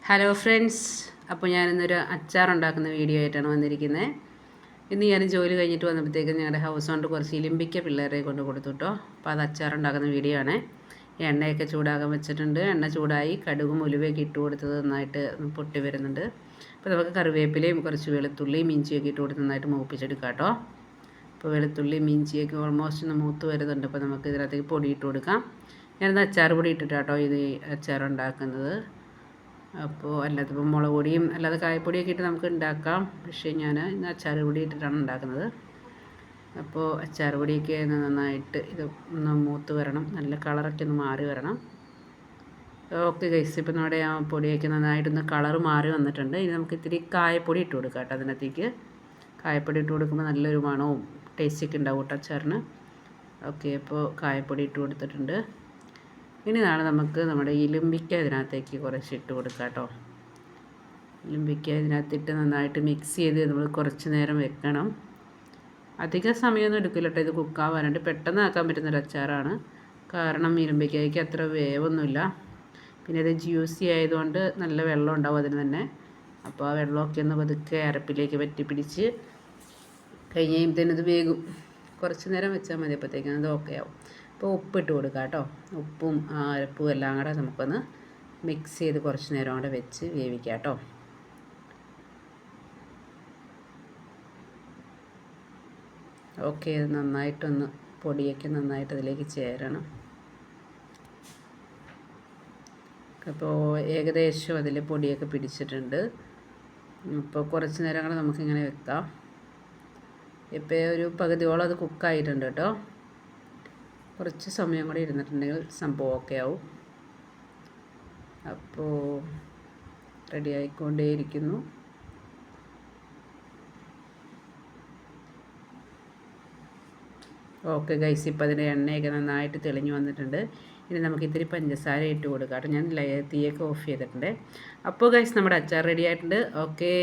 Hello friends, അപ്പോൾ ഞാനിന്നൊരു അച്ചാറുണ്ടാക്കുന്ന video ആയിട്ടാണ് വന്നിരിക്കുന്നത്. ഇന്ന് ഞാൻ ജോലി കഴിഞ്ഞിട്ട് വന്നപ്പോഴത്തേക്കും ഞങ്ങളുടെ ഹൗസ് കൊണ്ട് കുറച്ച് ഇലിമ്പിക്ക പിള്ളേരെ കൊണ്ട് കൊടുത്തു കേട്ടോ. അപ്പോൾ അത് അച്ചാറുണ്ടാക്കുന്ന വീഡിയോ ആണ്. എണ്ണയൊക്കെ ചൂടാകാൻ വെച്ചിട്ടുണ്ട്. എണ്ണ ചൂടായി കടുകും ഉലുവയൊക്കെ ഇട്ട് കൊടുത്തത് നന്നായിട്ട് പൊട്ടി വരുന്നുണ്ട്. അപ്പോൾ നമുക്ക് കറിവേപ്പിലയും കുറച്ച് വെളുത്തുള്ളിയും ഇഞ്ചിയൊക്കെ ഇട്ട് കൊടുത്ത് നന്നായിട്ട് മൂപ്പിച്ചെടുക്കാം കേട്ടോ. അപ്പോൾ വെളുത്തുള്ളിയും ഇഞ്ചിയൊക്കെ ഓൾമോസ്റ്റ് ഒന്ന് മൂത്ത് വരുന്നുണ്ട്. അപ്പോൾ നമുക്ക് ഇതിനകത്തേക്ക് പൊടി ഇട്ട് കൊടുക്കാം. ഞാനിന്ന് അച്ചാർ പൊടി ഇട്ടിട്ടാട്ടോ ഇത് അച്ചാറുണ്ടാക്കുന്നത്. അപ്പോൾ അല്ലാത്തപ്പോൾ മുളക് പൊടിയും അല്ലാതെ കായപ്പൊടിയൊക്കെ ഇട്ട് നമുക്ക് ഉണ്ടാക്കാം. പക്ഷേ ഞാൻ ഇന്ന് അച്ചാർ പൊടി ഇട്ടിട്ടാണ് ഉണ്ടാക്കുന്നത്. അപ്പോൾ അച്ചാർ പൊടിയൊക്കെ നന്നായിട്ട് ഇത് ഒന്ന് മൂത്ത് വരണം, നല്ല കളറൊക്കെ ഒന്ന് മാറി വരണം. ഓക്കെ ഗൈസ്, ഇപ്പോൾ നമ്മുടെ ആ പൊടിയൊക്കെ നന്നായിട്ടൊന്ന് കളറ് മാറി വന്നിട്ടുണ്ട്. ഇനി നമുക്ക് ഇത്തിരി കായപ്പൊടി ഇട്ട് കൊടുക്കാം കേട്ടോ. അതിനകത്തേക്ക് കായപ്പൊടി ഇട്ട് കൊടുക്കുമ്പോൾ നല്ലൊരു മണവും ടേസ്റ്റൊക്കെ ഉണ്ടാവും കേട്ടോ അച്ചാറിന്. ഓക്കെ, അപ്പോൾ കായപ്പൊടി ഇട്ട് കൊടുത്തിട്ടുണ്ട്. ഇനി നാളെ നമുക്ക് നമ്മുടെ ഇലുമ്പിക്ക ഇതിനകത്തേക്ക് കുറച്ച് ഇട്ട് കൊടുക്കാം കേട്ടോ. ഇലുമ്പിക്ക ഇതിനകത്തിട്ട് നന്നായിട്ട് മിക്സ് ചെയ്ത് നമ്മൾ കുറച്ച് നേരം വെക്കണം. അധിക സമയമൊന്നും എടുക്കില്ല കേട്ടോ. ഇത് കുക്കാവാനായിട്ട് പെട്ടെന്ന് ആക്കാൻ പറ്റുന്നൊരു അച്ചാറാണ്. കാരണം ഇലുമ്പിക്കയ്ക്ക് അത്ര വേവൊന്നുമില്ല. പിന്നെ ഇത് ജ്യൂസി ആയതുകൊണ്ട് നല്ല വെള്ളം ഉണ്ടാവും അതിന് തന്നെ. അപ്പോൾ ആ വെള്ളമൊക്കെ ഒന്ന് പതുക്കെ അരപ്പിലേക്ക് പറ്റി പിടിച്ച് കഴിഞ്ഞ് കഴിയുമ്പോഴത്തേനും ഇത് വേകും. കുറച്ച് നേരം വെച്ചാൽ മതി, അപ്പോഴത്തേക്കും അത് ഓക്കെ ആവും. അപ്പോൾ ഉപ്പിട്ട് കൊടുക്കുക കേട്ടോ. ഉപ്പും അരപ്പും എല്ലാം കൂടെ നമുക്കൊന്ന് മിക്സ് ചെയ്ത് കുറച്ച് നേരം കൂടെ വെച്ച് വേവിക്കാം കേട്ടോ. ഓക്കെ, ഇത് നന്നായിട്ടൊന്ന് പൊടിയൊക്കെ നന്നായിട്ട് അതിലേക്ക് ചേരണം. അപ്പോൾ ഏകദേശം അതിൽ പൊടിയൊക്കെ പിടിച്ചിട്ടുണ്ട്. അപ്പോൾ കുറച്ച് നേരം കൂടെ നമുക്കിങ്ങനെ വെക്കാം. ഇപ്പോൾ ഒരു പകുതിയോളം അത് കുക്കായിട്ടുണ്ട് കേട്ടോ. കുറച്ച് സമയം കൂടി ഇരുന്നിട്ടുണ്ടെങ്കിൽ സംഭവം ഓക്കെ ആവും. അപ്പോൾ റെഡി ആയിക്കൊണ്ടേയിരിക്കുന്നു. ഓക്കെ ഗൈസ്, ഇപ്പോൾ അതിൻ്റെ എണ്ണയൊക്കെ നന്നായിട്ട് തെളിഞ്ഞു വന്നിട്ടുണ്ട്. ഇനി നമുക്ക് ഇത്തിരി പഞ്ചസാര ഇട്ട് കൊടുക്കാം കേട്ടോ. ഞാൻ തീയൊക്കെ ഓഫ് ചെയ്തിട്ടുണ്ട്. അപ്പോൾ ഗൈസ്, നമ്മുടെ അച്ചാർ റെഡി ആയിട്ടുണ്ട്. ഓക്കേ.